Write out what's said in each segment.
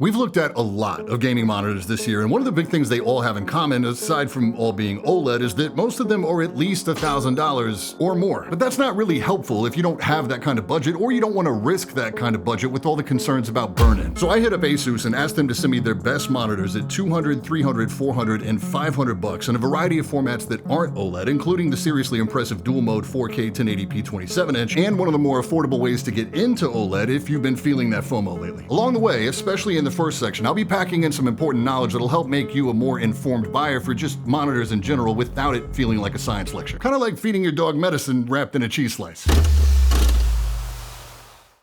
We've looked at a lot of gaming monitors this year, and one of the big things they all have in common, aside from all being OLED, is that most of them are at least $1,000 or more. But that's not really helpful if you don't have that kind of budget, or you don't want to risk that kind of budget with all the concerns about burn-in. So I hit up Asus and asked them to send me their best monitors at $200, $300, $400, and $500 in a variety of formats that aren't OLED, including the seriously impressive dual-mode 4K 1080p 27-inch, and one of the more affordable ways to get into OLED if you've been feeling that FOMO lately. Along the way, especially in the first section, I'll be packing in some important knowledge that'll help make you a more informed buyer for just monitors in general without it feeling like a science lecture. Kind of like feeding your dog medicine wrapped in a cheese slice.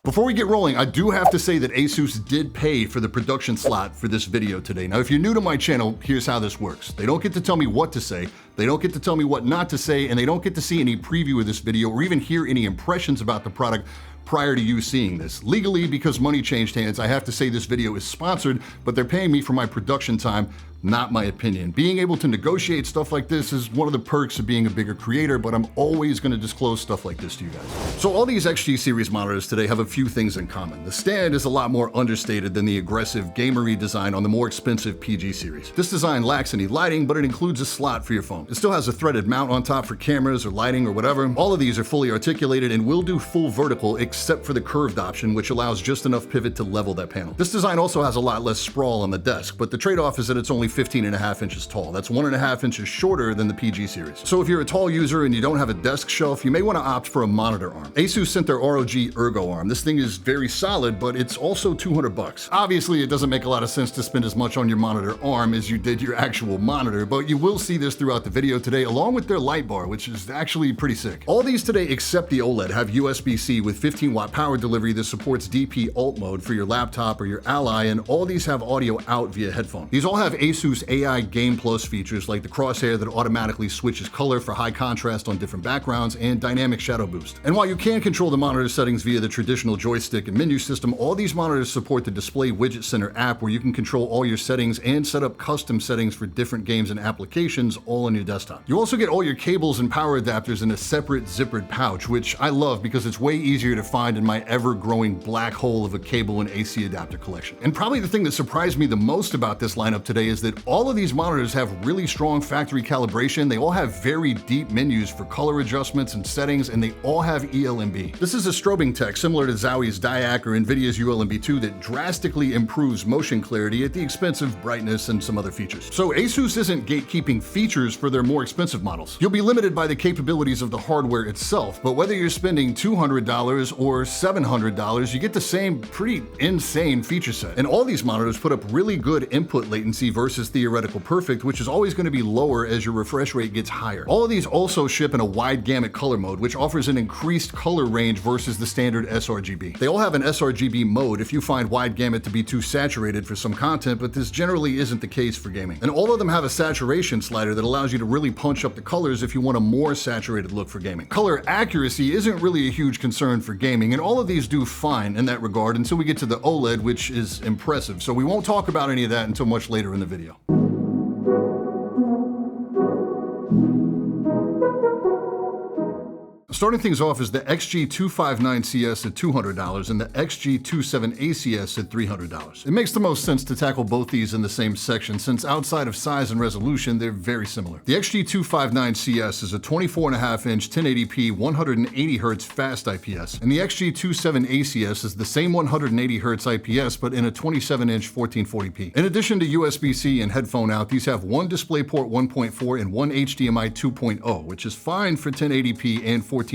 Before we get rolling, I do have to say that Asus did pay for the production slot for this video today. Now, if you're new to my channel, here's how this works. They don't get to tell me what to say, they don't get to tell me what not to say, and they don't get to see any preview of this video or even hear any impressions about the product prior to you seeing this. Legally, because money changed hands, I have to say this video is sponsored, but they're paying me for my production time, not my opinion. Being able to negotiate stuff like this is one of the perks of being a bigger creator, but I'm always going to disclose stuff like this to you guys. So all these XG series monitors today have a few things in common. The stand is a lot more understated than the aggressive gamery design on the more expensive PG series. This design lacks any lighting, but it includes a slot for your phone. It still has a threaded mount on top for cameras or lighting or whatever. All of these are fully articulated and will do full vertical except for the curved option, which allows just enough pivot to level that panel. This design also has a lot less sprawl on the desk, but the trade-off is that it's only 15.5 inches tall. That's 1.5 inches shorter than the PG series. So if you're a tall user and you don't have a desk shelf, you may want to opt for a monitor arm. Asus sent their ROG Ergo arm. This thing is very solid, but it's also $200. Obviously, it doesn't make a lot of sense to spend as much on your monitor arm as you did your actual monitor, but you will see this throughout the video today, along with their light bar, which is actually pretty sick. All these today, except the OLED, have USB-C with 15-watt power delivery that supports DP alt mode for your laptop or your Ally, and all these have audio out via headphone. These all have Asus AI Game Plus features like the crosshair that automatically switches color for high contrast on different backgrounds and dynamic shadow boost. And while you can control the monitor settings via the traditional joystick and menu system, all these monitors support the Display Widget Center app where you can control all your settings and set up custom settings for different games and applications all on your desktop. You also get all your cables and power adapters in a separate zippered pouch, which I love because it's way easier to find in my ever-growing black hole of a cable and AC adapter collection. And probably the thing that surprised me the most about this lineup today is that all of these monitors have really strong factory calibration. They all have very deep menus for color adjustments and settings, and they all have eLMB. This is a strobing tech similar to Zowie's Diac or Nvidia's ULMB2 that drastically improves motion clarity at the expense of brightness and some other features. So Asus isn't gatekeeping features for their more expensive models. You'll be limited by the capabilities of the hardware itself, but whether you're spending $200 or $700, you get the same pretty insane feature set. And all these monitors put up really good input latency versus theoretical perfect, which is always going to be lower as your refresh rate gets higher. All of these also ship in a wide gamut color mode, which offers an increased color range versus the standard sRGB. They all have an sRGB mode if you find wide gamut to be too saturated for some content, but this generally isn't the case for gaming. And all of them have a saturation slider that allows you to really punch up the colors if you want a more saturated look for gaming. Color accuracy isn't really a huge concern for gaming, and all of these do fine in that regard until we get to the OLED, which is impressive. So we won't talk about any of that until much later in the video. Starting things off is the XG27AQDMG at $200 and the XG27AQDMG at $300. It makes the most sense to tackle both these in the same section since outside of size and resolution, they're very similar. The XG27AQDMG is a 24.5-inch 1080p 180Hz fast IPS, and the XG27AQDMG is the same 180Hz IPS but in a 27-inch 1440p. In addition to USB-C and headphone out, these have one DisplayPort 1.4 and one HDMI 2.0, which is fine for 1080p and 1440p.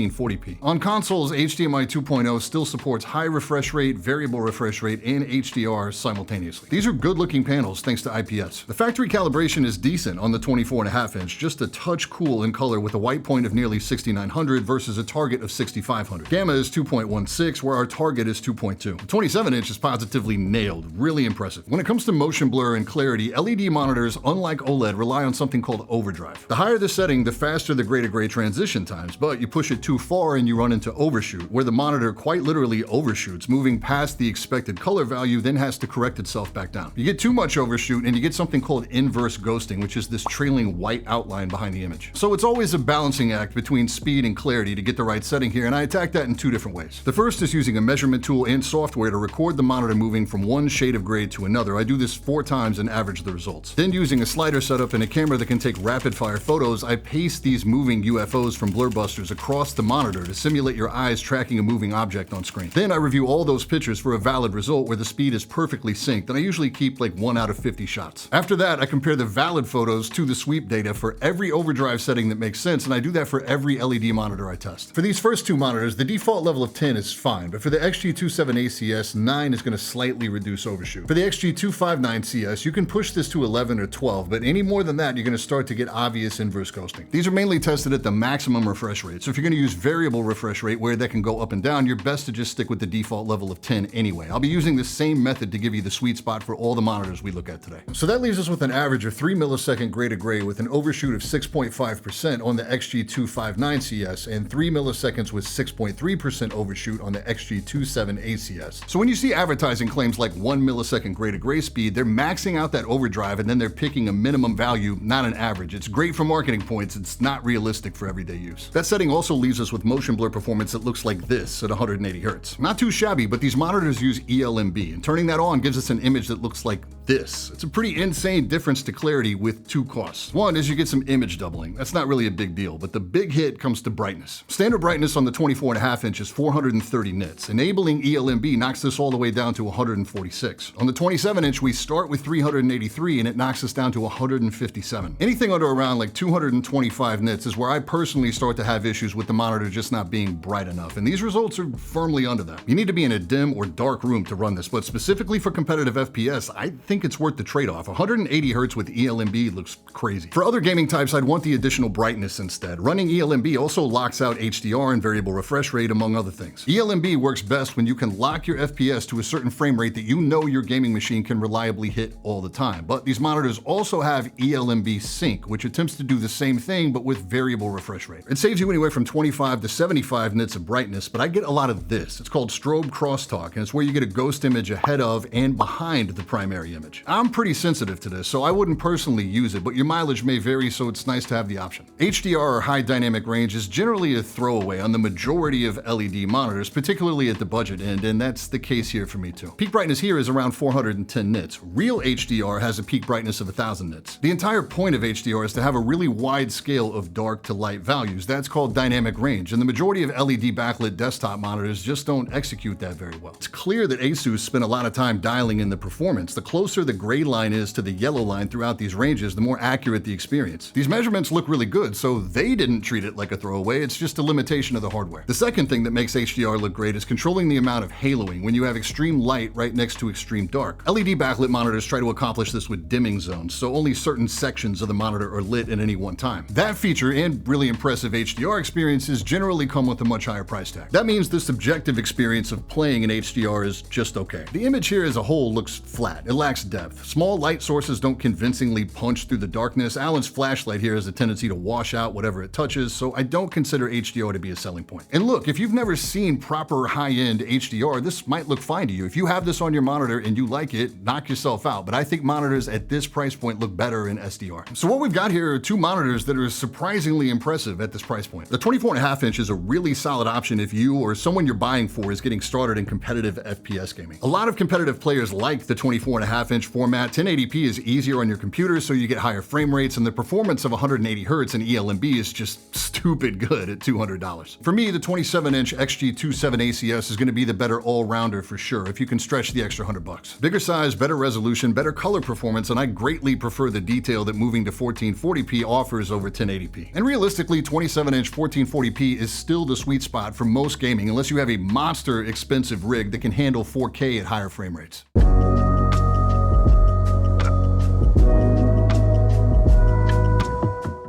On consoles, HDMI 2.0 still supports high refresh rate, variable refresh rate, and HDR simultaneously. These are good-looking panels thanks to IPS. The factory calibration is decent on the 24.5-inch, just a touch cool in color with a white point of nearly 6900 versus a target of 6500. Gamma is 2.16, where our target is 2.2. The 27-inch is positively nailed, really impressive. When it comes to motion blur and clarity, LED monitors, unlike OLED, rely on something called overdrive. The higher the setting, the faster the gray-to-gray transition times, but you push it too far and you run into overshoot, where the monitor quite literally overshoots, moving past the expected color value, then has to correct itself back down. You get too much overshoot and you get something called inverse ghosting, which is this trailing white outline behind the image. So it's always a balancing act between speed and clarity to get the right setting here, and I attack that in two different ways. The first is using a measurement tool and software to record the monitor moving from one shade of gray to another. I do this 4 times and average the results. Then using a slider setup and a camera that can take rapid fire photos, I paste these moving UFOs from Blur Busters across the monitor to simulate your eyes tracking a moving object on screen. Then I review all those pictures for a valid result where the speed is perfectly synced, and I usually keep like 1 out of 50 shots. After that, I compare the valid photos to the sweep data for every overdrive setting that makes sense, and I do that for every LED monitor I test. For these first 2 monitors, the default level of 10 is fine, but for the XG27ACS, 9 is going to slightly reduce overshoot. For the XG259CS, you can push this to 11 or 12, but any more than that, you're going to start to get obvious inverse ghosting. These are mainly tested at the maximum refresh rate, so if you're going to use variable refresh rate where that can go up and down, you're best to just stick with the default level of 10 anyway. I'll be using the same method to give you the sweet spot for all the monitors we look at today. So that leaves us with an average of 3 millisecond gray to gray with an overshoot of 6.5% on the XG259CS and 3 milliseconds with 6.3% overshoot on the XG27ACS. So when you see advertising claims like 1 millisecond gray to gray speed, they're maxing out that overdrive and then they're picking a minimum value, not an average. It's great for marketing points, it's not realistic for everyday use. That setting also leaves us with motion blur performance that looks like this at 180 Hz. Not too shabby, but these monitors use ELMB, and turning that on gives us an image that looks like this. It's a pretty insane difference to clarity with 2 costs. One is you get some image doubling. That's not really a big deal, but the big hit comes to brightness. Standard brightness on the 24.5 inch is 430 nits. Enabling ELMB knocks this all the way down to 146. On the 27 inch, we start with 383 and it knocks us down to 157. Anything under around like 225 nits is where I personally start to have issues with the monitor just not being bright enough, and these results are firmly under that. You need to be in a dim or dark room to run this, but specifically for competitive FPS, I think it's worth the trade-off. 180 Hz with ELMB looks crazy. For other gaming types, I'd want the additional brightness instead. Running ELMB also locks out HDR and variable refresh rate, among other things. ELMB works best when you can lock your FPS to a certain frame rate that you know your gaming machine can reliably hit all the time. But these monitors also have ELMB Sync, which attempts to do the same thing but with variable refresh rate. It saves you anywhere from 25 to 75 nits of brightness, but I get a lot of this. It's called strobe crosstalk, and it's where you get a ghost image ahead of and behind the primary image. I'm pretty sensitive to this, so I wouldn't personally use it, but your mileage may vary, so it's nice to have the option. HDR, or high dynamic range, is generally a throwaway on the majority of LED monitors, particularly at the budget end, and that's the case here for me too. Peak brightness here is around 410 nits. Real HDR has a peak brightness of 1000 nits. The entire point of HDR is to have a really wide scale of dark to light values. That's called dynamic range, and the majority of LED backlit desktop monitors just don't execute that very well. It's clear that Asus spent a lot of time dialing in the performance. The closer the gray line is to the yellow line throughout these ranges, the more accurate the experience. These measurements look really good, so they didn't treat it like a throwaway. It's just a limitation of the hardware. The second thing that makes HDR look great is controlling the amount of haloing when you have extreme light right next to extreme dark. LED backlit monitors try to accomplish this with dimming zones, so only certain sections of the monitor are lit at any one time. That feature and really impressive HDR experiences generally come with a much higher price tag. That means the subjective experience of playing in HDR is just okay. The image here as a whole looks flat. It lacks depth. Small light sources don't convincingly punch through the darkness. Alan's flashlight here has a tendency to wash out whatever it touches, so I don't consider HDR to be a selling point. And look, if you've never seen proper high-end HDR, this might look fine to you. If you have this on your monitor and you like it, knock yourself out, but I think monitors at this price point look better in SDR. So what we've got here are 2 monitors that are surprisingly impressive at this price point. The 24.5 inch is a really solid option if you or someone you're buying for is getting started in competitive FPS gaming. A lot of competitive players like the 24.5 inch format. 1080p is easier on your computer, so you get higher frame rates, and the performance of 180 Hz and ELMB is just stupid good at $200. For me, the 27 inch XG27ACS is going to be the better all-rounder for sure, if you can stretch the extra $100. Bigger size, better resolution, better color performance, and I greatly prefer the detail that moving to 1440p offers over 1080p. And realistically, 27 inch 1440p is still the sweet spot for most gaming, unless you have a monster expensive rig that can handle 4K at higher frame rates.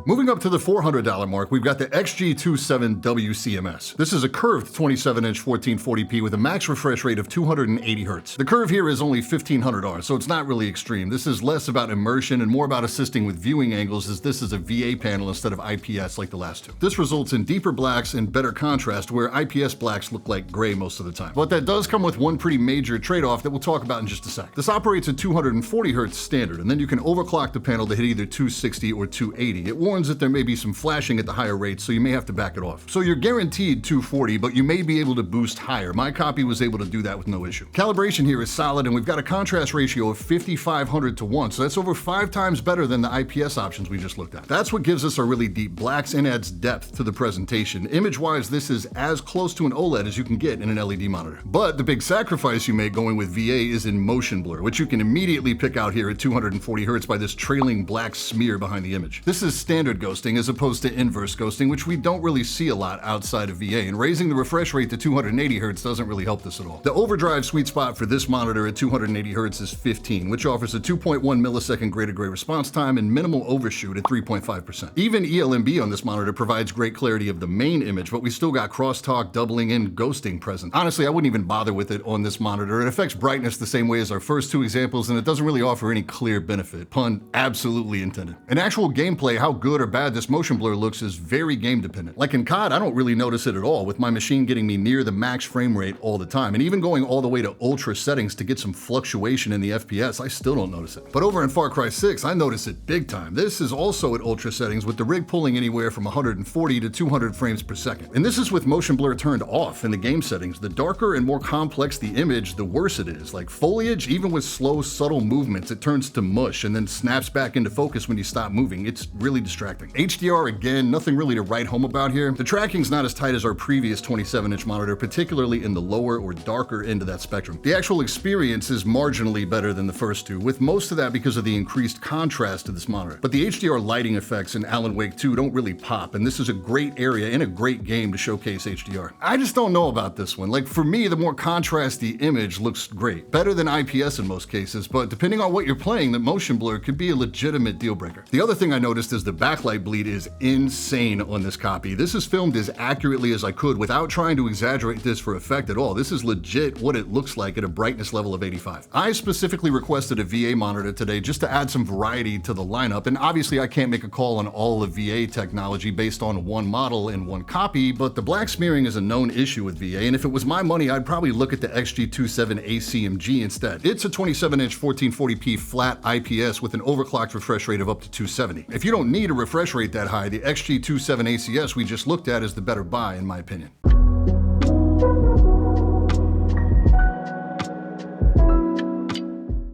Moving Moving up to the $400 mark, we've got the XG27WCMS. This is a curved 27-inch 1440p with a max refresh rate of 280 Hz. The curve here is only 1500R, so it's not really extreme. This is less about immersion and more about assisting with viewing angles, as this is a VA panel instead of IPS like the last two. This results in deeper blacks and better contrast, where IPS blacks look like gray most of the time. But that does come with one pretty major trade-off that we'll talk about in just a sec. This operates at 240 Hz standard, and then you can overclock the panel to hit either 260 or 280. It warns that there may be some flashing at the higher rates, so you may have to back it off. So you're guaranteed 240, but you may be able to boost higher. My copy was able to do that with no issue. Calibration here is solid, and we've got a contrast ratio of 5500 to 1, so that's over 5 times better than the IPS options we just looked at. That's what gives us our really deep blacks and adds depth to the presentation. Image-wise, this is as close to an OLED as you can get in an LED monitor. But the big sacrifice you make going with VA is in motion blur, which you can immediately pick out here at 240 Hz by this trailing black smear behind the image. This is standard ghosting as opposed to inverse ghosting, which we don't really see a lot outside of VA, and raising the refresh rate to 280 Hz doesn't really help this at all. The overdrive sweet spot for this monitor at 280 Hz is 15, which offers a 2.1 millisecond gray to gray response time and minimal overshoot at 3.5%. Even ELMB on this monitor provides great clarity of the main image, but we still got crosstalk, doubling, and ghosting present. Honestly, I wouldn't even bother with it on this monitor. It affects brightness the same way as our first two examples, and it doesn't really offer any clear benefit. Pun absolutely intended. In actual gameplay, how good or bad this motion blur looks is very game dependent. Like in COD, I don't really notice it at all, with my machine getting me near the max frame rate all the time, and even going all the way to ultra settings to get some fluctuation in the FPS, I still don't notice it. But over in Far Cry 6, I notice it big time. This is also at ultra settings, with the rig pulling anywhere from 140 to 200 frames per second. And this is with motion blur turned off in the game settings. The darker and more complex the image, the worse it is. Like foliage, even with slow, subtle movements, it turns to mush and then snaps back into focus when you stop moving. It's really distracting. HDR, again, nothing really to write home about here. The tracking's not as tight as our previous 27-inch monitor, particularly in the lower or darker end of that spectrum. The actual experience is marginally better than the first two, with most of that because of the increased contrast to this monitor. But the HDR lighting effects in Alan Wake 2 don't really pop, and this is a great area in a great game to showcase HDR. I just don't know about this one. Like, for me, the more contrasty image looks great. Better than IPS in most cases, but depending on what you're playing, the motion blur could be a legitimate deal breaker. The other thing I noticed is the backlight bleed is insane on this copy. This is filmed as accurately as I could without trying to exaggerate this for effect at all. This is legit what it looks like at a brightness level of 85. I specifically requested a VA monitor today just to add some variety to the lineup, and obviously I can't make a call on all of VA technology based on one model and one copy, but the black smearing is a known issue with VA, and if it was my money, I'd probably look at the XG27AQDMG instead. It's a 27-inch 1440p flat IPS with an overclocked refresh rate of up to 270. If you don't need a refresh rate that high, the XG27ACS we just looked at is the better buy, in my opinion.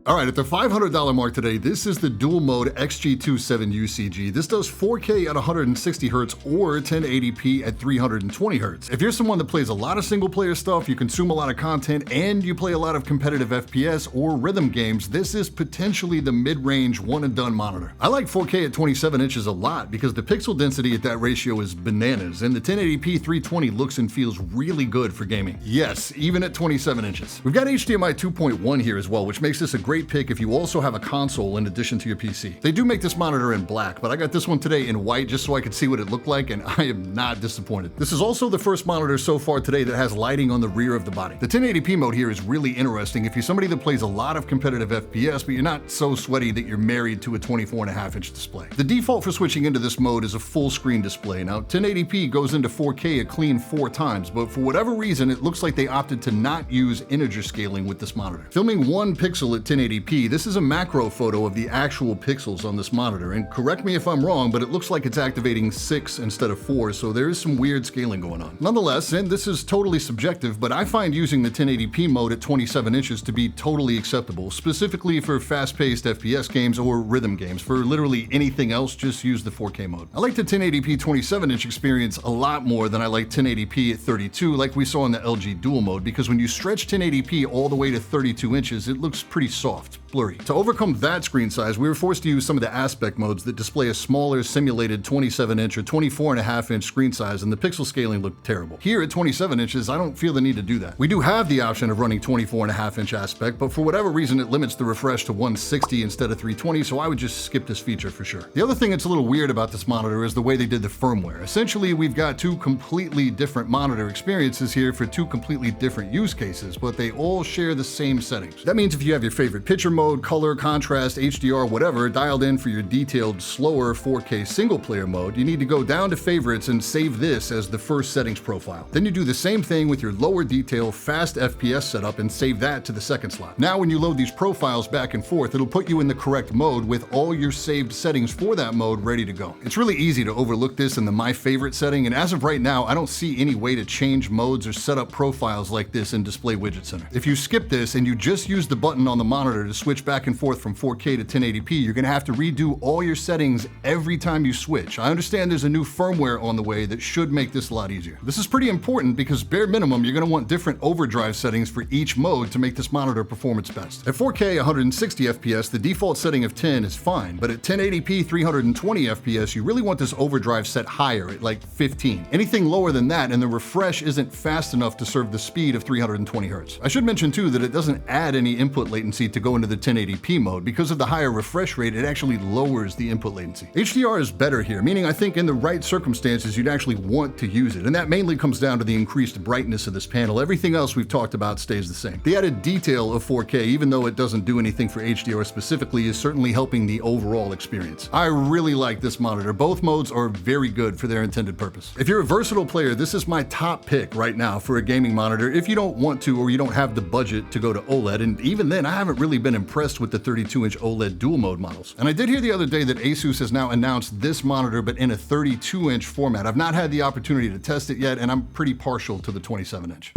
All right, at the $500 mark today, this is the dual mode XG27UCG. This does 4K at 160 Hz or 1080p at 320 Hz. If you're someone that plays a lot of single player stuff, you consume a lot of content, and you play a lot of competitive FPS or rhythm games, this is potentially the mid-range one and done monitor. I like 4K at 27 inches a lot because the pixel density at that ratio is bananas, and the 1080p 320 looks and feels really good for gaming. Yes, even at 27 inches. We've got HDMI 2.1 here as well, which makes this a great pick if you also have a console in addition to your PC. They do make this monitor in black, but I got this one today in white just so I could see what it looked like, and I am not disappointed. This is also the first monitor so far today that has lighting on the rear of the body. The 1080p mode here is really interesting if you're somebody that plays a lot of competitive FPS, but you're not so sweaty that you're married to a 24.5-inch display. The default for switching into this mode is a full screen display. Now, 1080p goes into 4K a clean 4 times, but for whatever reason, it looks like they opted to not use integer scaling with this monitor. Filming 1 pixel at 1080p, this is a macro photo of the actual pixels on this monitor, and correct me if I'm wrong, but it looks like it's activating 6 instead of 4, so there is some weird scaling going on. Nonetheless, and this is totally subjective, but I find using the 1080p mode at 27 inches to be totally acceptable, specifically for fast-paced FPS games or rhythm games. For literally anything else, just use the 4K mode. I like the 1080p 27-inch experience a lot more than I like 1080p at 32 like we saw in the LG dual mode, because when you stretch 1080p all the way to 32 inches, it looks pretty soft. soft, blurry. To overcome that screen size, we were forced to use some of the aspect modes that display a smaller simulated 27-inch or 24.5-inch screen size, and the pixel scaling looked terrible. Here at 27 inches, I don't feel the need to do that. We do have the option of running 24.5-inch aspect, but for whatever reason it limits the refresh to 160 instead of 320, so I would just skip this feature for sure. The other thing that's a little weird about this monitor is the way they did the firmware. Essentially, we've got two completely different monitor experiences here for two completely different use cases, but they all share the same settings. That means if you have your favorite picture mode, color, contrast, HDR, whatever, dialed in for your detailed, slower 4K single player mode, you need to go down to favorites and save this as the first settings profile. Then you do the same thing with your lower detail, fast FPS setup and save that to the second slot. Now when you load these profiles back and forth, it'll put you in the correct mode with all your saved settings for that mode ready to go. It's really easy to overlook this in the My Favorite setting, and as of right now, I don't see any way to change modes or set up profiles like this in Display Widget Center. If you skip this and you just use the button on the monitor to switch back and forth from 4K to 1080p, you're gonna have to redo all your settings every time you switch. I understand there's a new firmware on the way that should make this a lot easier. This is pretty important because bare minimum, you're gonna want different overdrive settings for each mode to make this monitor perform its best. At 4K 160 FPS, the default setting of 10 is fine, but at 1080p 320 FPS, you really want this overdrive set higher at like 15. Anything lower than that and the refresh isn't fast enough to serve the speed of 320 Hz. I should mention too that it doesn't add any input latency to go into the 1080p mode. Because of the higher refresh rate, it actually lowers the input latency. HDR is better here, meaning I think in the right circumstances you'd actually want to use it, and that mainly comes down to the increased brightness of this panel. Everything else we've talked about stays the same. The added detail of 4K, even though it doesn't do anything for HDR specifically, is certainly helping the overall experience. I really like this monitor. Both modes are very good for their intended purpose. If you're a versatile player, this is my top pick right now for a gaming monitor if you don't want to or you don't have the budget to go to OLED, and even then I haven't really been impressed with the 32-inch OLED dual mode models. And I did hear the other day that Asus has now announced this monitor but in a 32-inch format. I've not had the opportunity to test it yet, and I'm pretty partial to the 27-inch.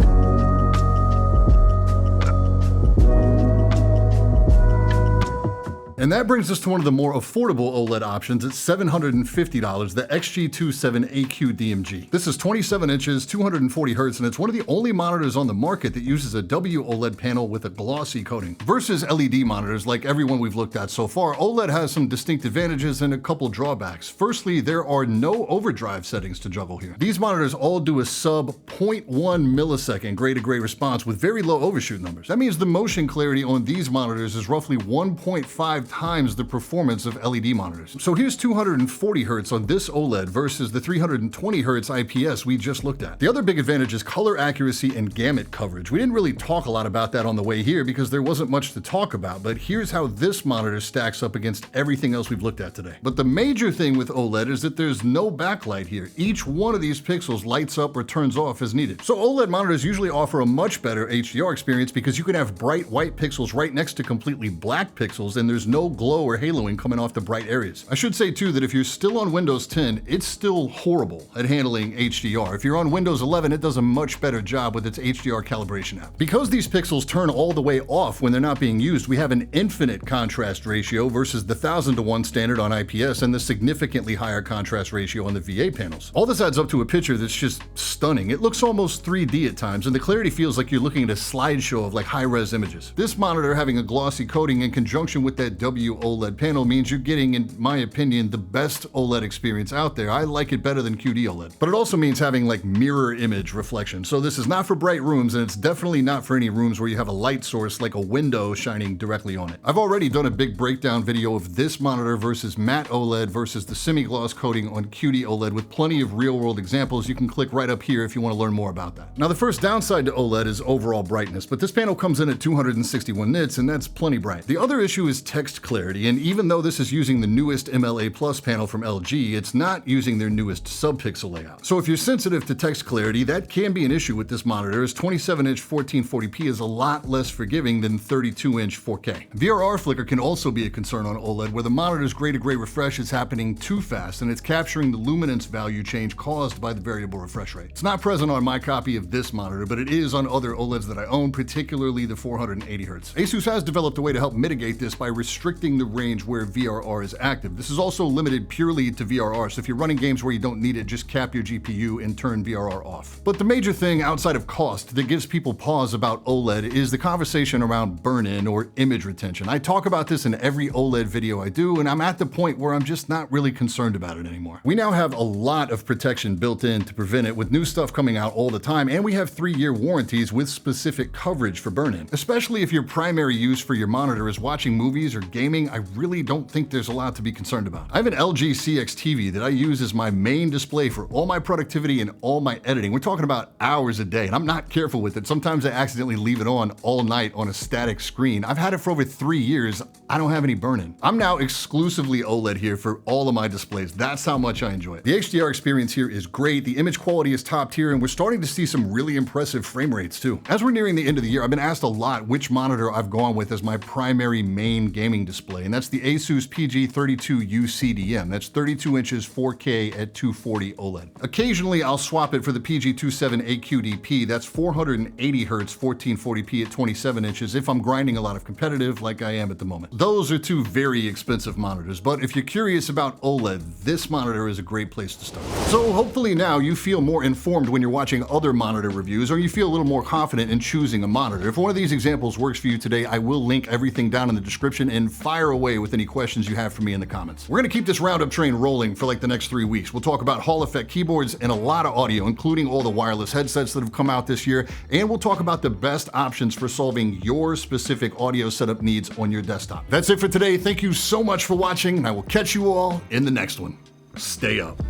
And that brings us to one of the more affordable OLED options at $750, the XG27AQDMG. This is 27 inches, 240 Hz, and it's one of the only monitors on the market that uses a WOLED panel with a glossy coating. Versus LED monitors like everyone we've looked at so far, OLED has some distinct advantages and a couple drawbacks. Firstly, there are no overdrive settings to juggle here. These monitors all do a sub 0.1 millisecond gray-to-gray response with very low overshoot numbers. That means the motion clarity on these monitors is roughly 1.5 times the performance of LED monitors. So here's 240 Hz on this OLED versus the 320 Hz IPS we just looked at. The other big advantage is color accuracy and gamut coverage. We didn't really talk a lot about that on the way here because there wasn't much to talk about, but here's how this monitor stacks up against everything else we've looked at today. But the major thing with OLED is that there's no backlight here. Each one of these pixels lights up or turns off as needed. So OLED monitors usually offer a much better HDR experience because you can have bright white pixels right next to completely black pixels, and there's no glow or haloing coming off the bright areas. I should say too that if you're still on Windows 10, it's still horrible at handling HDR. If you're on Windows 11, it does a much better job with its HDR calibration app. Because these pixels turn all the way off when they're not being used, we have an infinite contrast ratio versus the 1000:1 standard on IPS and the significantly higher contrast ratio on the VA panels. All this adds up to a picture that's just stunning. It looks almost 3D at times, and the clarity feels like you're looking at a slideshow of like high-res images. This monitor having a glossy coating in conjunction with that WOLED panel means you're getting, in my opinion, the best OLED experience out there. I like it better than QD OLED. But it also means having like mirror image reflection. So this is not for bright rooms, and it's definitely not for any rooms where you have a light source like a window shining directly on it. I've already done a big breakdown video of this monitor versus matte OLED versus the semi-gloss coating on QD OLED with plenty of real-world examples. You can click right up here if you want to learn more about that. Now the first downside to OLED is overall brightness, but this panel comes in at 261 nits, and that's plenty bright. The other issue is text clarity, and even though this is using the newest MLA Plus panel from LG, it's not using their newest subpixel layout. So if you're sensitive to text clarity, that can be an issue with this monitor, as 27-inch 1440p is a lot less forgiving than 32-inch 4K. VRR flicker can also be a concern on OLED, where the monitor's gray-to-gray refresh is happening too fast, and it's capturing the luminance value change caused by the variable refresh rate. It's not present on my copy of this monitor, but it is on other OLEDs that I own, particularly the 480 Hz. Asus has developed a way to help mitigate this by restricting restricting the range where VRR is active. This is also limited purely to VRR, so if you're running games where you don't need it, just cap your GPU and turn VRR off. But the major thing outside of cost that gives people pause about OLED is the conversation around burn-in or image retention. I talk about this in every OLED video I do, and I'm at the point where I'm just not really concerned about it anymore. We now have a lot of protection built in to prevent it, with new stuff coming out all the time, and we have 3-year warranties with specific coverage for burn-in. Especially if your primary use for your monitor is watching movies or gaming, I really don't think there's a lot to be concerned about. I have an LG CX TV that I use as my main display for all my productivity and all my editing. We're talking about hours a day, and I'm not careful with it. Sometimes I accidentally leave it on all night on a static screen. I've had it for over 3 years. I don't have any burn-in. I'm now exclusively OLED here for all of my displays. That's how much I enjoy it. The HDR experience here is great. The image quality is top tier, and we're starting to see some really impressive frame rates too. As we're nearing the end of the year, I've been asked a lot which monitor I've gone with as my primary main gaming display, and that's the Asus PG32U CDM. That's 32 inches 4K at 240 OLED. Occasionally, I'll swap it for the PG27AQDP. That's 480 Hz 1440p at 27 inches if I'm grinding a lot of competitive like I am at the moment. Those are two very expensive monitors, but if you're curious about OLED, this monitor is a great place to start. So hopefully now you feel more informed when you're watching other monitor reviews, or you feel a little more confident in choosing a monitor. If one of these examples works for you today, I will link everything down in the description, and fire away with any questions you have for me in the comments. We're gonna keep this roundup train rolling for like the next 3 weeks. We'll talk about Hall effect keyboards and a lot of audio, including all the wireless headsets that have come out this year, and we'll talk about the best options for solving your specific audio setup needs on your desktop. That's it for today. Thank you so much for watching, and I will catch you all in the next one. Stay up.